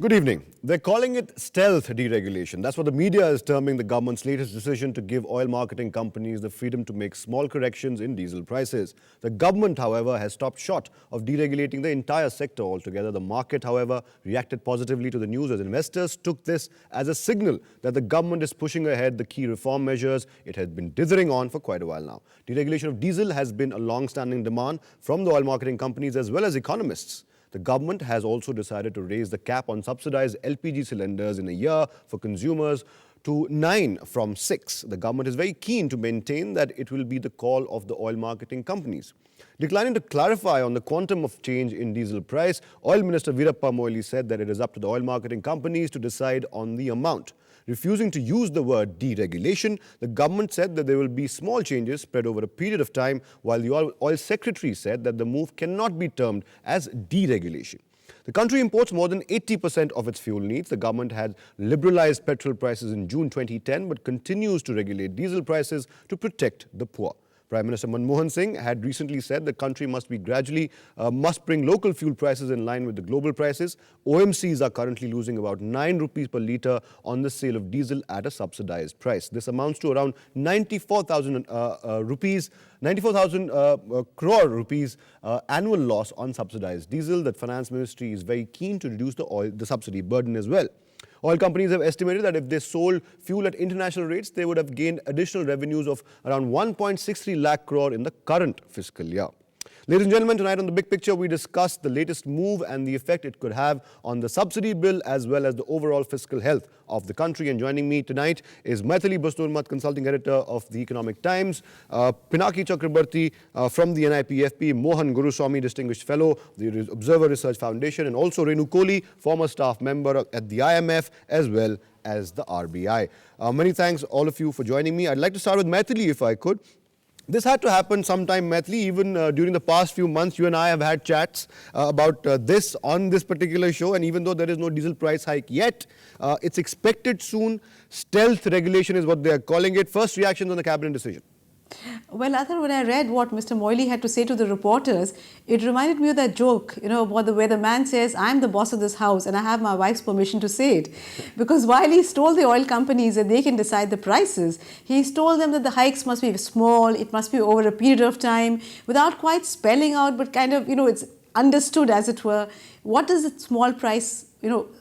Good evening. They're calling it stealth deregulation. That's what the media is terming the government's latest decision to give oil marketing companies the freedom to make small corrections in diesel prices. The government, however, has stopped short of deregulating the entire sector altogether. The market, however, reacted positively to the news as investors took this as a signal that the government is pushing ahead the key reform measures it has been dithering on for quite a while now. Deregulation of diesel has been a long-standing demand from the oil marketing companies as well as economists. The government has also decided to raise the cap on subsidized LPG cylinders in a year for consumers to 9 from 6. The government is very keen to maintain that it will be the call of the oil marketing companies. Declining to clarify on the quantum of change in diesel price, Oil Minister Veerappa Moily said that it is up to the oil marketing companies to decide on the amount. Refusing to use the word deregulation, the government said that there will be small changes spread over a period of time, while the oil secretary said that the move cannot be termed as deregulation. The country imports more than 80% of its fuel needs. The government had liberalized petrol prices in June 2010 but continues to regulate diesel prices to protect the poor. Prime Minister Mohan had recently said the country must bring local fuel prices in line with the global prices. OMCs are currently losing about 9 rupees per litre on the sale of diesel at a subsidized price. This amounts to around 94,000 crore rupees annual loss on subsidized diesel. The Finance Ministry is very keen to reduce the subsidy burden as well. Oil companies have estimated that if they sold fuel at international rates, they would have gained additional revenues of around 1.63 lakh crore in the current fiscal year. Ladies and gentlemen, tonight on The Big Picture, we discuss the latest move and the effect it could have on the subsidy bill as well as the overall fiscal health of the country. And joining me tonight is Mythili, Bhusnurmath, consulting editor of The Economic Times, Pinaki Chakraborty from the NIPFP, Mohan, Guruswamy, distinguished fellow, the Observer Research Foundation, and also Renu, Kohli, former staff member at the IMF as well as the RBI. Many thanks all of you for joining me. I'd like to start with Mythili if I could. This had to happen sometime, Mythili. Even during the past few months, you and I have had chats about this on this particular show. And even though there is no diesel price hike yet, it's expected soon. Stealth regulation is what they are calling it. First reactions on the cabinet decision. Well, Athar, when I read what Mr. Moily had to say to the reporters, it reminded me of that joke, where the man says, I'm the boss of this house and I have my wife's permission to say it. Because while he's told the oil companies that they can decide the prices, he's told them that the hikes must be small, it must be over a period of time, without quite spelling out, but kind of, it's understood, as it were. What does a small price,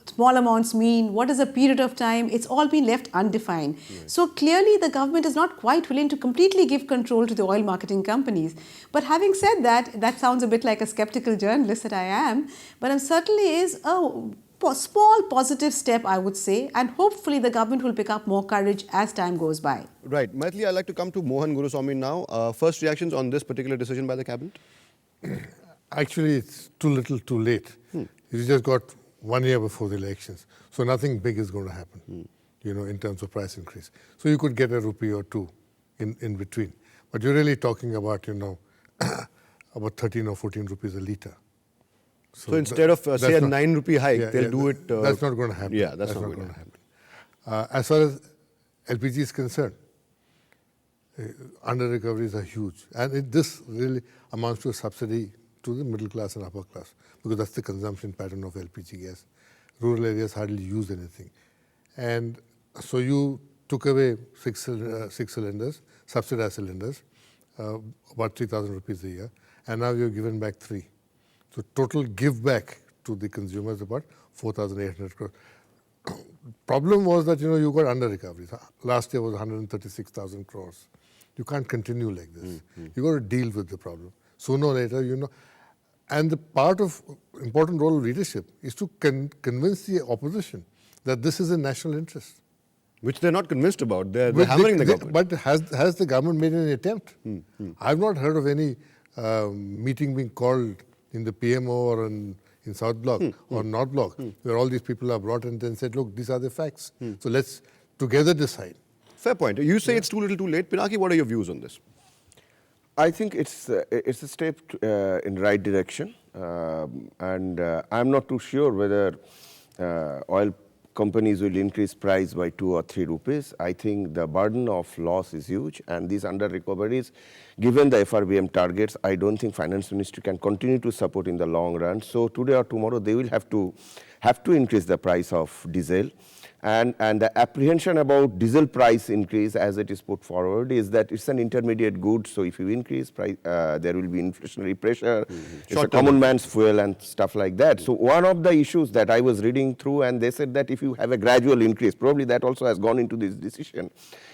small amounts mean? What is a period of time? It's all been left undefined. Yes. So clearly the government is not quite willing to completely give control to the oil marketing companies. But having said that, that sounds a bit like a skeptical journalist that I am, but it certainly is a small positive step, I would say, and hopefully the government will pick up more courage as time goes by. Right. Mythili, I'd like to come to Mohan Guruswamy now. First reactions on this particular decision by the cabinet? Actually, it's too little, too late. You just got 1 year before the elections. So nothing big is going to happen, in terms of price increase. So you could get a rupee or two in between. But you're really talking about, about 13 or 14 rupees a litre. So instead of, say, a 9 rupee hike, they'll do it... that's not going to happen. Yeah, that's not going to happen. As far as LPG is concerned, under-recoveries are huge. And this really amounts to a subsidy to the middle class and upper class, because that's the consumption pattern of LPG gas. Rural areas hardly use anything. And so you took away six cylinders, subsidized cylinders, about 3,000 rupees a year, and now you've given back 3. So total give back to the consumers about 4,800 crores. Problem was that, you got under recoveries. Last year was 136,000 crores. You can't continue like this. You got to deal with the problem. Sooner or later, and the important role of leadership is to convince the opposition that this is in national interest. Which they're not convinced about. They're hammering the government. But has the government made any attempt? I've not heard of any meeting being called in the PMO or in South Block or North Block, where all these people are brought in and said, look, these are the facts. So let's together decide. Fair point. You say it's too little too late. Pinaki, what are your views on this? I think it's a step in the right direction, and I'm not too sure whether oil companies will increase price by 2 or 3 rupees. I think the burden of loss is huge, and these under recoveries, given the FRBM targets, I don't think Finance Ministry can continue to support in the long run. So today or tomorrow, they will have to have to increase the price of diesel. And the apprehension about diesel price increase as it is put forward is that it's an intermediate good. So if you increase price, there will be inflationary pressure. It's a common man's fuel and stuff like that. So one of the issues that I was reading through, and they said that if you have a gradual increase, probably that also has gone into this decision.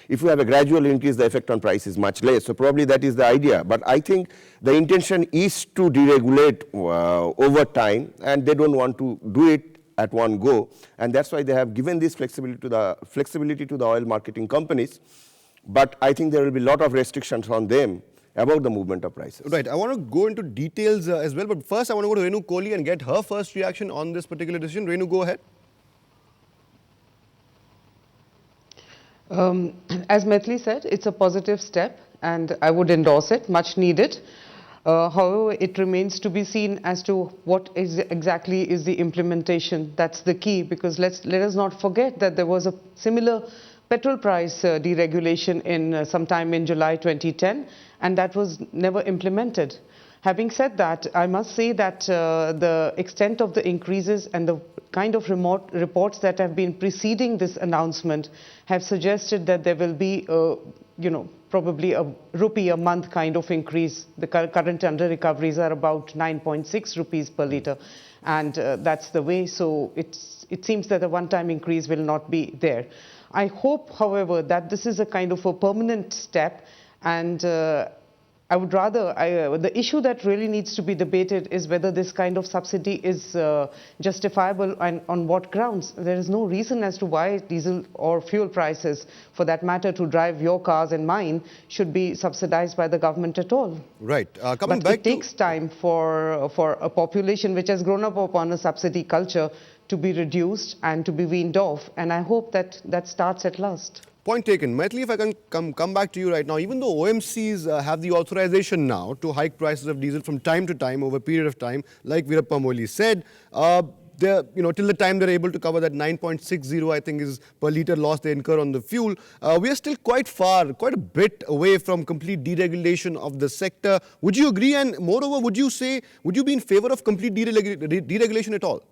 If you have a gradual increase, the effect on price is much less. So probably that is the idea. But I think the intention is to deregulate over time, and they don't want to do it at one go, and that's why they have given this flexibility to the oil marketing companies. But I think there will be a lot of restrictions on them about the movement of prices. Right. I want to go into details as well, but first I want to go to Renu Kohli and get her first reaction on this particular decision. Renu, go ahead. As Mythili said, it's a positive step, and I would endorse it, much needed. However, it remains to be seen as to what exactly is the implementation. That's the key, because let us not forget that there was a similar petrol price deregulation in sometime in July 2010, and that was never implemented. Having said that, I must say that the extent of the increases and the kind of remote reports that have been preceding this announcement have suggested that there will be probably a rupee a month kind of increase. The current under recoveries are about 9.6 rupees per litre, and that's the way. So it seems that a one-time increase will not be there. I hope, however, that this is a kind of a permanent step, and I would rather, the issue that really needs to be debated is whether this kind of subsidy is justifiable and on what grounds. There is no reason as to why diesel or fuel prices, for that matter, to drive your cars and mine, should be subsidized by the government at all. Right. But it takes time for a population which has grown up upon a subsidy culture to be reduced and to be weaned off. And I hope that that starts at last. Point taken. Mythili, if I can come back to you right now, even though OMCs have the authorization now to hike prices of diesel from time to time over a period of time, like Veerappa Moily said, till the time they're able to cover that 9.60, I think, is per litre loss they incur on the fuel, we are still quite a bit away from complete deregulation of the sector. Would you agree? And moreover, would you be in favor of complete deregulation at all?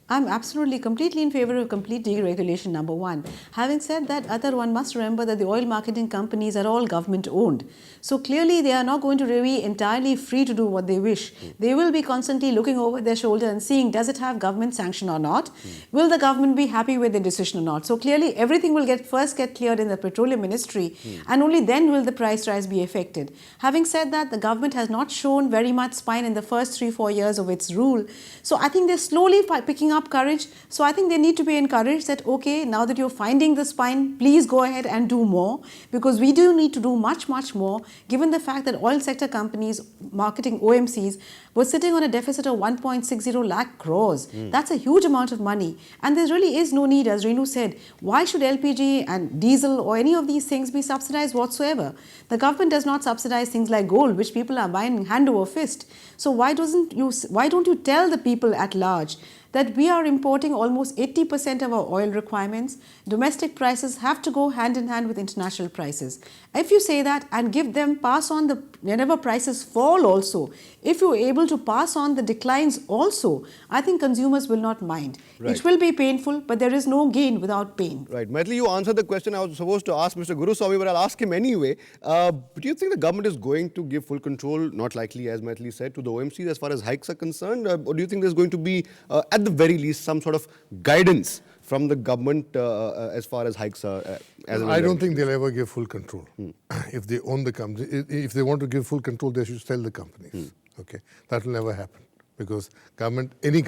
I'm absolutely, completely in favor of complete deregulation, number one. Having said that, Athar, one must remember that the oil marketing companies are all government owned. So clearly they are not going to be entirely free to do what they wish. They will be constantly looking over their shoulder and seeing, does it have government sanction or not? Will the government be happy with the decision or not? So clearly everything will first get cleared in the Petroleum Ministry, and only then will the price rise be affected. Having said that, the government has not shown very much spine in the first 3-4 years of its rule. So I think they're slowly picking up courage. So I think they need to be encouraged that, okay, now that you're finding the spine, please go ahead and do more, because we do need to do much, much more, given the fact that oil sector companies, marketing OMCs, were sitting on a deficit of 1.60 lakh crores. That's a huge amount of money. And there really is no need, as Renu said, why should LPG and diesel or any of these things be subsidized whatsoever? The government does not subsidize things like gold, which people are buying hand over fist. So why don't you tell the people at large that we are importing almost 80% of our oil requirements? Domestic prices have to go hand in hand with international prices. If you say that and pass on whenever prices fall also, if you're able to pass on the declines also, I think consumers will not mind. Right. It will be painful, but there is no gain without pain. Right. Mythili, you answered the question I was supposed to ask Mr. Guruswamy, but I'll ask him anyway. Do you think the government is going to give full control, not likely, as Mythili said, to the OMCs as far as hikes are concerned? Or do you think there's going to be, at the very least, some sort of guidance from the government as far as hikes are? I don't think they'll ever give full control. If they own the company, if they want to give full control, they should sell the companies. Okay, that will never happen, because any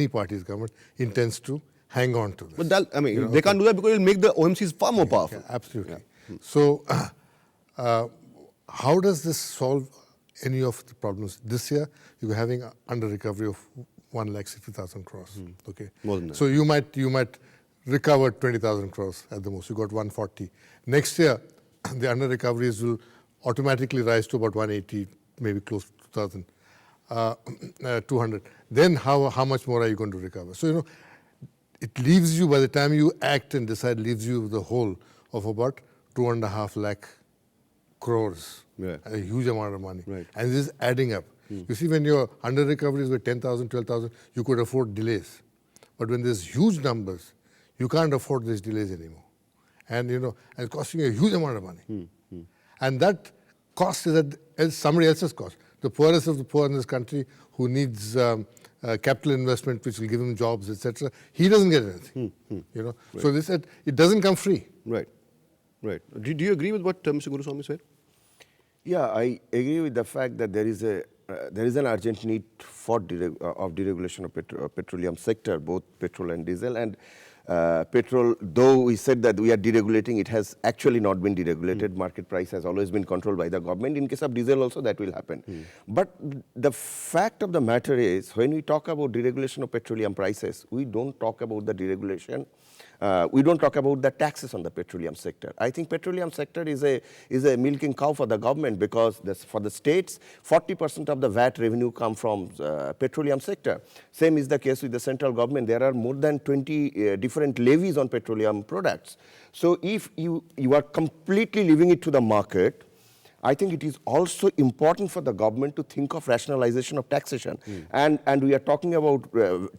party's government intends to hang on to this. But they can't do that because it'll make the OMCs far more powerful. Yeah, absolutely. Yeah. So, how does this solve any of the problems? This year, you were having under recovery of 1,60,000 crores. Okay, more than that. So you might recover 20,000 crores at the most. You got 140. Next year, the under recoveries will automatically rise to about 180, maybe close to 2,000, 200. Then how much more are you going to recover? So it leaves you, by the time you act and decide, leaves you the whole of about 2.5 lakh crores. Yeah. A huge amount of money. Right. And this is adding up. You see, when your under recoveries were 10,000, 12,000, you could afford delays. But when there's huge numbers, you can't afford these delays anymore. And, and it's costing you a huge amount of money. And that cost is somebody else's cost. The poorest of the poor in this country who needs capital investment which will give him jobs, etc., he doesn't get anything. Right. So they said it doesn't come free. Right. Do you agree with what Mr. Guruswamy said? Yeah, I agree with the fact that there is an urgent need for deregulation of petroleum sector, both petrol and diesel. And petrol, though we said that we are deregulating, it has actually not been deregulated. Market price has always been controlled by the government. In case of diesel also, that will happen. But the fact of the matter is, when we talk about deregulation of petroleum prices, we don't talk about the deregulation. We don't talk about the taxes on the petroleum sector. I think petroleum sector is a milking cow for the government, because for the states, 40% of the VAT revenue come from petroleum sector. Same is the case with the central government. There are more than 20 different levies on petroleum products. So if you are completely leaving it to the market, I think it is also important for the government to think of rationalization of taxation. And we are talking about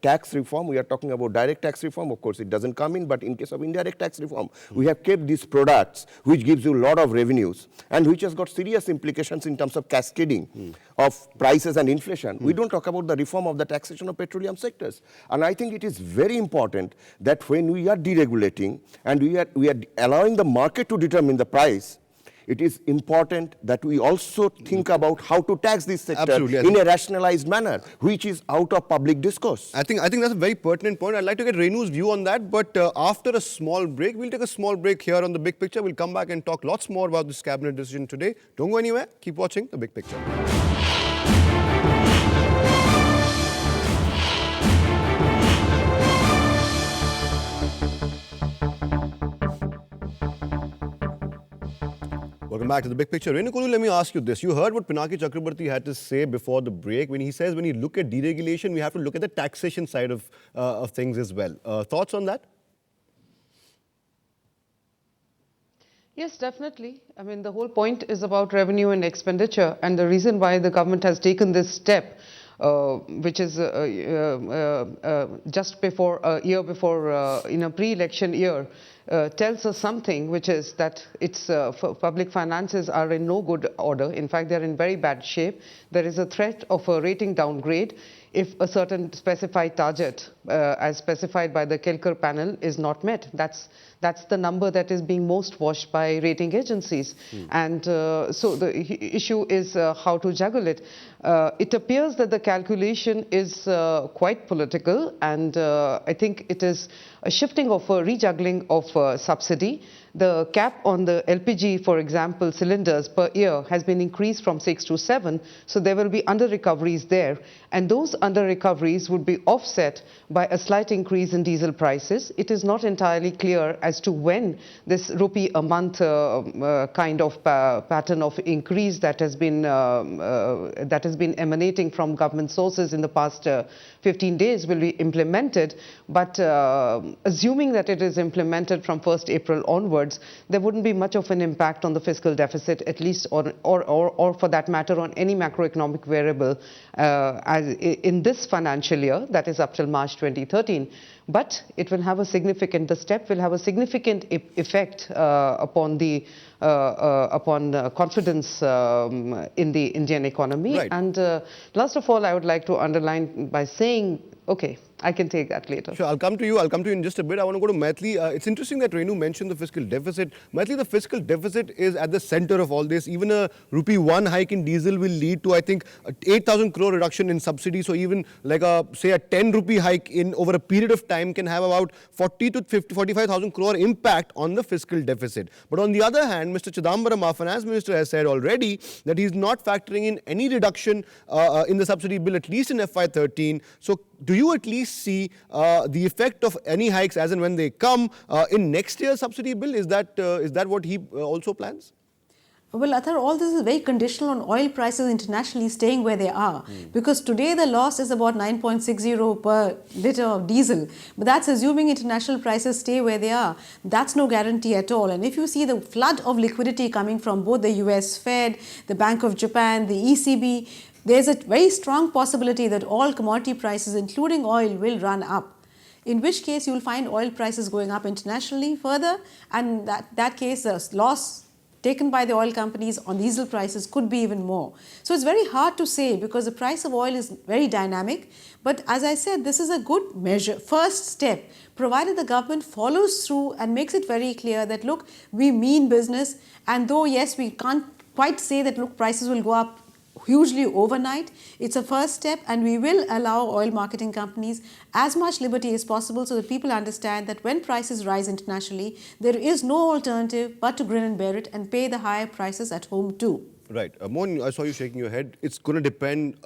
tax reform, we are talking about direct tax reform. Of course, it doesn't come in, but in case of indirect tax reform, we have kept these products which gives you a lot of revenues and which has got serious implications in terms of cascading of prices and inflation. We don't talk about the reform of the taxation of petroleum sectors. And I think it is very important that when we are deregulating and we are allowing the market to determine the price, it is important that we also think about how to tax this sector in a rationalized manner, which is out of public discourse. I think that's a very pertinent point. I'd like to get Renu's view on that, but after a small break, we'll take a small break here on The Big Picture. We'll come back and talk lots more about this cabinet decision today. Don't go anywhere. Keep watching The Big Picture. Welcome back to The Big Picture. Renu, let me ask you this. You heard what Pinaki Chakraborty had to say before the break when he says when you look at deregulation, we have to look at the taxation side of things as well. Thoughts on that? Yes, definitely. I mean, the whole point is about revenue and expenditure, and the reason why the government has taken this step, which is just before a year before, in a pre-election year, tells us something, which is that its public finances are in no good order. In fact, they are in very bad shape. There is a threat of a rating downgrade if a certain specified target, as specified by the Kelkar panel, is not met. That's the number that is being most watched by rating agencies. And so the issue is how to juggle it. It appears that the calculation is quite political, and I think it is a shifting of a rejuggling of subsidy. The cap on the LPG, for example, cylinders per year has been increased from 6 to 7, so there will be under-recoveries there. And those under-recoveries would be offset by a slight increase in diesel prices. It is not entirely clear as to when this rupee a month kind of pattern of increase that has been emanating from government sources in the past 15 days will be implemented. But assuming that it is implemented from 1st April onwards, there wouldn't be much of an impact on the fiscal deficit, at least, or for that matter, on any macroeconomic variable as in this financial year, that is up till March 2013. But it will have a significant, the step will have a significant effect upon the confidence in the Indian economy. Right. And last of all, I would like to underline by saying, okay, I can take that later. Sure, I'll come to you in just a bit. I want to go to Mythili. It's interesting that Renu mentioned the fiscal deficit. Mythili, the fiscal deficit is at the center of all this. Even a rupee 1 hike in diesel will lead to, I think, 8,000 crore reduction in subsidy. So even like say a 10 rupee hike in over a period of time can have about 40 to 45,000 crore impact on the fiscal deficit. But on the other hand, Mr. Chidambaram, our finance minister, has said already that he's not factoring in any reduction in the subsidy bill, at least in FY13. So do you at least see the effect of any hikes as and when they come in next year's subsidy bill? Is that what he also plans? Well, Athar, all this is very conditional on oil prices internationally staying where they are. Because today the loss is about 9.60 per litre of diesel. But that's assuming international prices stay where they are. That's no guarantee at all. And if you see the flood of liquidity coming from both the US Fed, the Bank of Japan, the ECB, there's a very strong possibility that all commodity prices, including oil, will run up. in which case you will find oil prices going up internationally further, and that case the loss taken by the oil companies on diesel prices could be even more. So it's very hard to say because the price of oil is very dynamic. But as I said, this is a good measure, first step, provided the government follows through and makes it very clear that, look, we mean business. And though, yes, we can't quite say that, look, prices will go up hugely overnight, it's a first step, and we will allow oil marketing companies as much liberty as possible so that people understand that when prices rise internationally, there is no alternative but to grin and bear it and pay the higher prices at home too. Right. Mohan, I saw you shaking your head. It's going to depend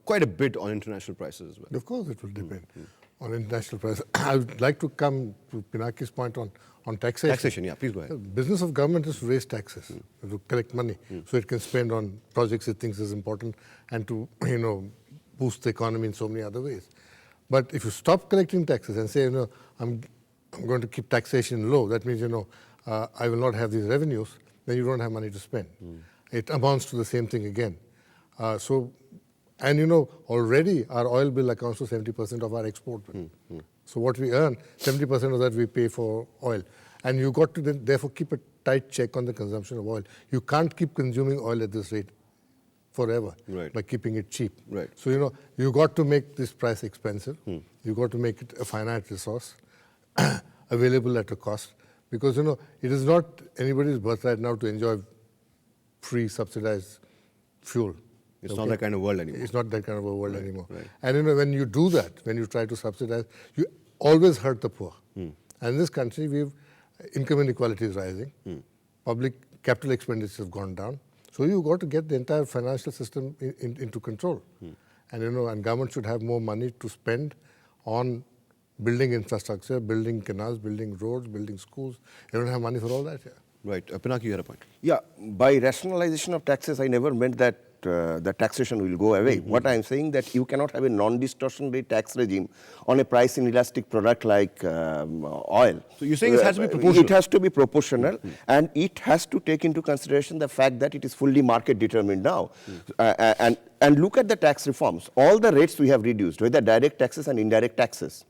quite a bit on international prices as well. Of course it will depend on international prices. I would like to come to Pinaki's point on taxation. Taxation, yeah, please go ahead. The business of government is to raise taxes, to collect money, so it can spend on projects it thinks is important and to, boost the economy in so many other ways. But if you stop collecting taxes and say, I'm going to keep taxation low, that means, I will not have these revenues, then you don't have money to spend. It amounts to the same thing again. Already our oil bill accounts for 70% of our export bill. So what we earn, 70% of that we pay for oil. And you got to then therefore keep a tight check on the consumption of oil. You can't keep consuming oil at this rate forever by keeping it cheap. Right. So, you got to make this price expensive. You got to make it a finite resource available at a cost. Because, it is not anybody's birthright now to enjoy free subsidized fuel. It's not that kind of world anymore. It's not that kind of a world anymore. Right. And when you do that, when you try to subsidize, you always hurt the poor. And in this country, income inequality is rising. Public capital expenditures have gone down. So you got to get the entire financial system into control. And government should have more money to spend on building infrastructure, building canals, building roads, building schools. They don't have money for all that here. Right. Pinaki, you had a point. Yeah, by rationalization of taxes, I never meant that the taxation will go away. What I am saying that you cannot have a non-distortionary tax regime on a price inelastic product like oil. So you're saying it has to be proportional? It has to be proportional, and it has to take into consideration the fact that it is fully market determined now. And look at the tax reforms. All the rates we have reduced, whether direct taxes and indirect taxes.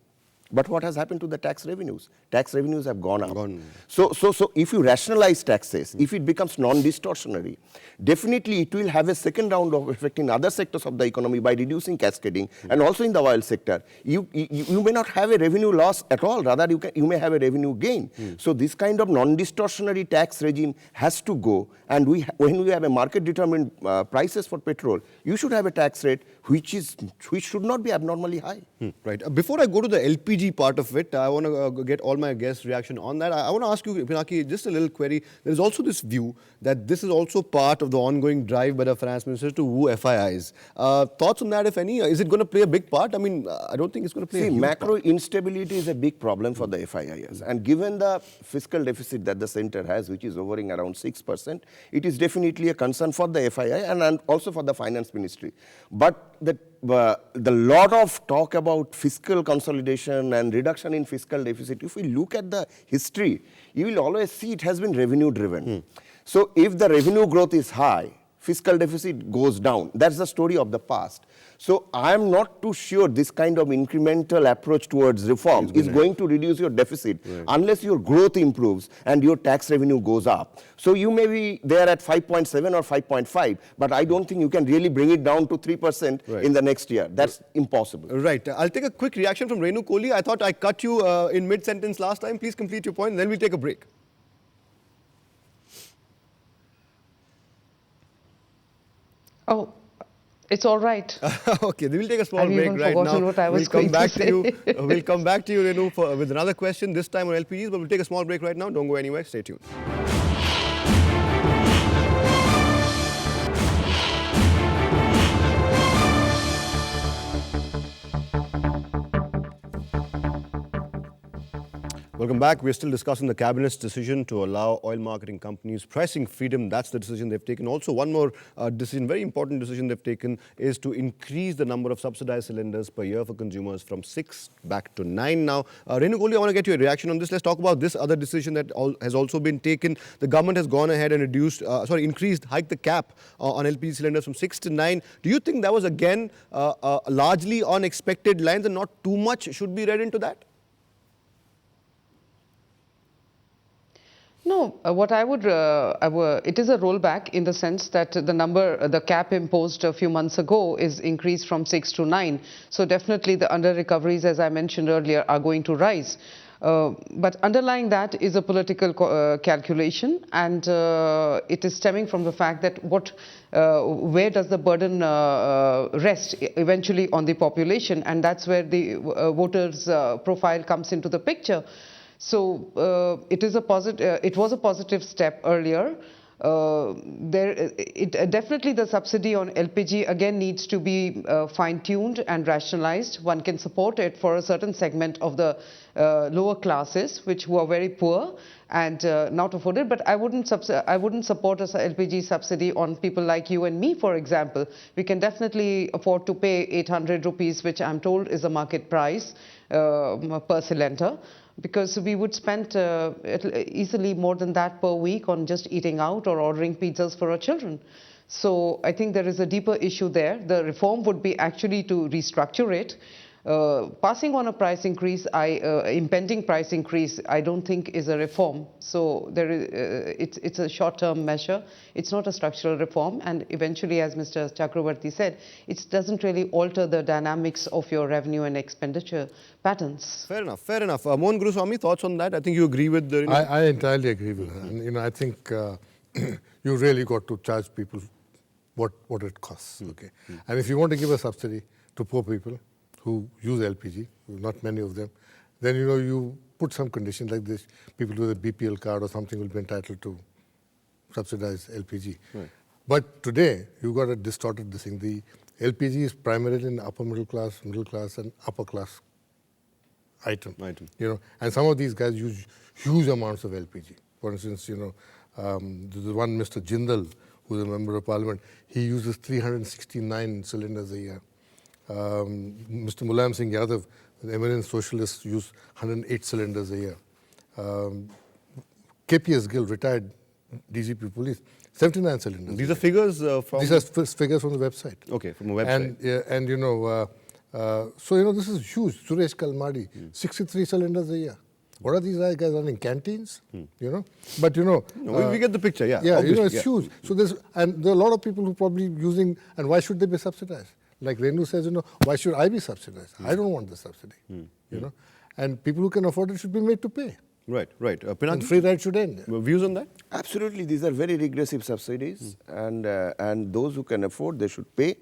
But what has happened to the tax revenues? Tax revenues have gone up. So if you rationalize taxes, if it becomes non-distortionary, definitely it will have a second round of effect in other sectors of the economy by reducing cascading, and also in the oil sector. You may not have a revenue loss at all, rather you may have a revenue gain. So this kind of non-distortionary tax regime has to go, and when we have a market-determined prices for petrol, you should have a tax rate which should not be abnormally high. Right. Before I go to the LPG part of it, I want to get all my guests' reaction on that. I want to ask you, Pinaki, just a little query. There is also this view that this is also part of the ongoing drive by the finance minister to woo FIIs. Thoughts on that, if any? Is it going to play a big part? I mean, I don't think it's going to play a huge macro part. Instability is a big problem for the FIIs. And given the fiscal deficit that the center has, which is hovering around 6%, it is definitely a concern for the FII and also for the finance ministry. But the lot of talk about fiscal consolidation and reduction in fiscal deficit, if we look at the history, you will always see it has been revenue driven. So if the revenue growth is high, fiscal deficit goes down. That's the story of the past. So I am not too sure this kind of incremental approach towards reform is going to reduce your deficit unless your growth improves and your tax revenue goes up. So you may be there at 5.7 or 5.5, but I don't think you can really bring it down to 3% in the next year. That's impossible. Right. I'll take a quick reaction from Renu. Kohli, I thought I cut you in mid-sentence last time. Please complete your point, and then we'll take a break. Oh, it's all right. Okay, we'll take a small I've break even right now. forgotten what I was We'll come going to back say. to you. We'll come back to you, Renu, with another question, this time on LPGs, but we'll take a small break right now. Don't go anywhere. Stay tuned. Welcome back. We're still discussing the Cabinet's decision to allow oil marketing companies pricing freedom. That's the decision they've taken. Also, one more decision, very important decision they've taken, is to increase the number of subsidized cylinders per year for consumers from 6 back to 9 now. Renu, Kohli, I want to get your reaction on this. Let's talk about this other decision that has also been taken. The government has gone ahead and hiked the cap on LPG cylinders from 6 to 9. Do you think that was, again, largely on expected lines and not too much should be read into that? No, what I would, it is a rollback in the sense that the cap imposed a few months ago is increased from 6 to 9. So definitely the under recoveries, as I mentioned earlier, are going to rise. But underlying that is a political calculation, and it is stemming from the fact that where does the burden rest eventually on the population, and that's where the voters' profile comes into the picture. So it was a positive step earlier. Definitely the subsidy on LPG again needs to be fine-tuned and rationalized. One can support it for a certain segment of the lower classes, who are very poor and not afforded. But I wouldn't support a LPG subsidy on people like you and me, for example. We can definitely afford to pay 800 rupees, which I'm told is a market price per cylinder, because we would spend easily more than that per week on just eating out or ordering pizzas for our children. So I think there is a deeper issue there. The reform would be actually to restructure it. Passing on a price increase, impending price increase, I don't think is a reform. So it's a short-term measure. It's not a structural reform. And eventually, as Mr. Chakraborty said, it doesn't really alter the dynamics of your revenue and expenditure patterns. Fair enough, fair enough. Mohan, Guruswamy, thoughts on that? I think you agree with the... I entirely agree with her. And, I think you really got to charge people what it costs. Okay. And if you want to give a subsidy to poor people who use LPG, not many of them, then you put some condition like this. People with a BPL card or something will be entitled to subsidized LPG. Right. But today, you got a distorted this thing. The LPG is primarily in upper middle class, and upper class item. And some of these guys use huge amounts of LPG. For instance, there's one Mr. Jindal, who's a member of parliament. He uses 369 cylinders a year. Mr. Mulayam Singh Yadav, the eminent socialist, used 108 cylinders a year. KPS Gill, retired DGP police, 79 cylinders. These are figures from... These are figures from the website. Okay, from a website. So, this is huge. Suresh Kalmadi, 63 cylinders a year. What are these guys running? Canteens? But we get the picture, yeah. Yeah, it's huge. So there are a lot of people who probably using, and why should they be subsidized? Like Renu says, why should I be subsidized? I don't want the subsidy. And people who can afford it should be made to pay. Right. Pinaki? And free ride should end. Views on that? Absolutely. These are very regressive subsidies, and those who can afford, they should pay.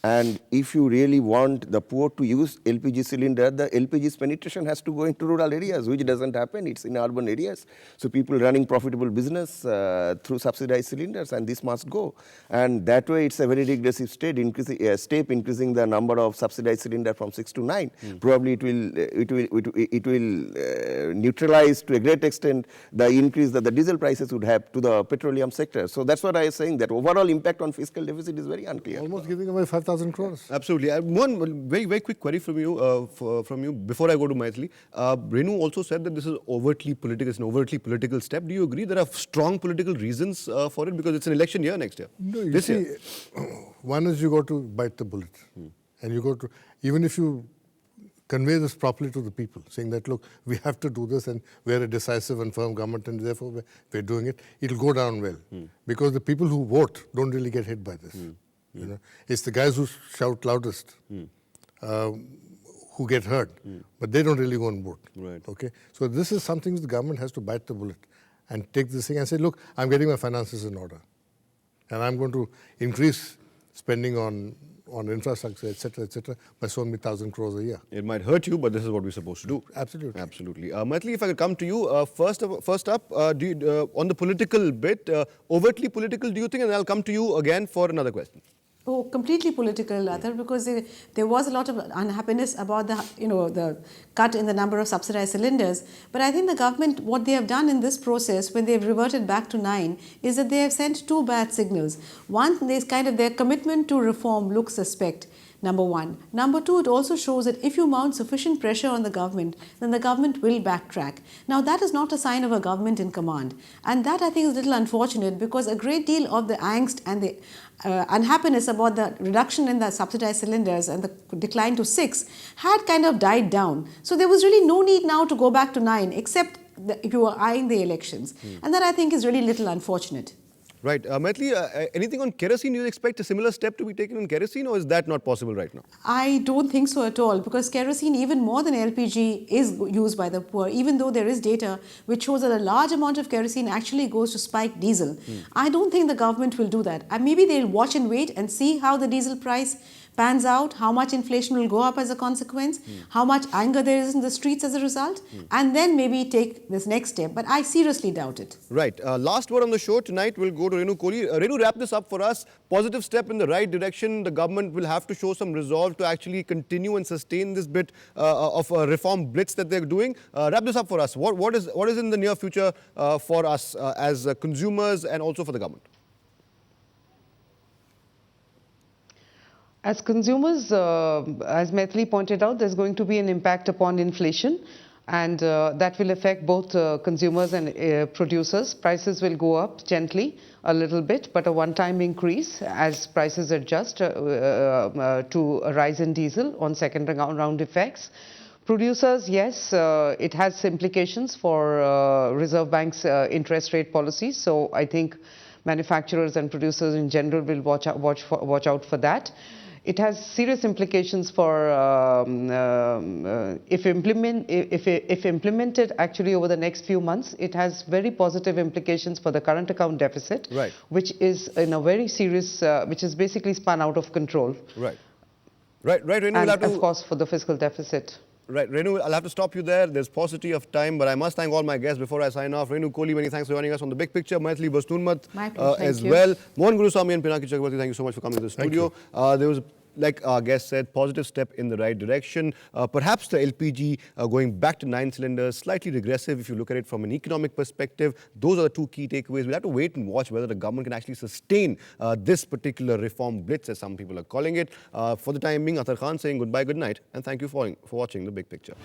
And if you really want the poor to use LPG cylinder, the LPG's penetration has to go into rural areas, which doesn't happen. It's in urban areas. So people running profitable business through subsidized cylinders, and this must go. And that way, it's a very regressive step, increasing the number of subsidized cylinder from 6 to 9. Probably it will neutralize to a great extent the increase that the diesel prices would have to the petroleum sector. So that's what I was saying, that overall impact on fiscal deficit is very unclear. Almost giving away 5,000 crores. Absolutely. One very, very quick query from you before I go to Mythili. Renu also said that this is overtly political. It's an overtly political step. Do you agree there are strong political reasons for it, because it's an election year next year? No, you see, one is you got to bite the bullet, and you got to, even if you convey this properly to the people, saying that, look, we have to do this and we're a decisive and firm government and therefore we're doing it, it'll go down well. Because the people who vote don't really get hit by this. It's the guys who shout loudest who get hurt, but they don't really go and vote. Right. Okay? So this is something the government has to bite the bullet and take this thing and say, look, I'm getting my finances in order. And I'm going to increase spending on infrastructure, etc., by so many 1,000 crores a year. It might hurt you, but this is what we're supposed to do. Absolutely. Absolutely. Mythili, if I could come to you, first up, on the political bit, overtly political, do you think? And I'll come to you again for another question. Oh, completely political, Athar, because there was a lot of unhappiness about the cut in the number of subsidized cylinders. But I think the government, what they have done in this process, when they've reverted back to 9, is that they have sent two bad signals. One, their commitment to reform looks suspect. Number one. Number two, it also shows that if you mount sufficient pressure on the government, then the government will backtrack. Now, that is not a sign of a government in command. And that, I think, is a little unfortunate, because a great deal of the angst and the unhappiness about the reduction in the subsidized cylinders and the decline to 6 had kind of died down. So there was really no need now to go back to 9, except if you are eyeing the elections. And that I think is really little unfortunate. Right. Mythili, anything on kerosene? Do you expect a similar step to be taken on kerosene, or is that not possible right now? I don't think so at all, because kerosene, even more than LPG, is used by the poor, even though there is data which shows that a large amount of kerosene actually goes to spike diesel. I don't think the government will do that. Maybe they'll watch and wait and see how the diesel price pans out, how much inflation will go up as a consequence, how much anger there is in the streets as a result, and then maybe take this next step. But I seriously doubt it. Right. Last word on the show tonight will go to Renu Kohli. Renu, wrap this up for us. Positive step in the right direction. The government will have to show some resolve to actually continue and sustain this bit of a reform blitz that they're doing. Wrap this up for us. What is in the near future for us as consumers and also for the government? As consumers, as Mythili pointed out, there's going to be an impact upon inflation, and that will affect both consumers and producers. Prices will go up gently a little bit, but a one-time increase as prices adjust to a rise in diesel on second round effects. Producers, yes, it has implications for Reserve Bank's interest rate policies. So I think manufacturers and producers in general will watch out for that. It has serious implications for if implemented actually over the next few months. It has very positive implications for the current account deficit, right, which is in a very serious, which is basically spun out of control. Right. Renu, and of course for the fiscal deficit. Right, Renu, I'll have to stop you there. There's paucity of time, but I must thank all my guests before I sign off. Renu Kohli, many thanks for joining us on The Big Picture. Mythili, Bhusnurmath as well. Mohan, Guruswamy and Pinaki, Chakraborty, thank you so much for coming to the studio. There was, like our guest said, positive step in the right direction. Perhaps the LPG going back to 9 cylinders, slightly regressive if you look at it from an economic perspective. Those are the two key takeaways. We'll have to wait and watch whether the government can actually sustain this particular reform blitz, as some people are calling it. For the time being, Athar Khan saying goodbye, good night, and thank you for watching The Big Picture.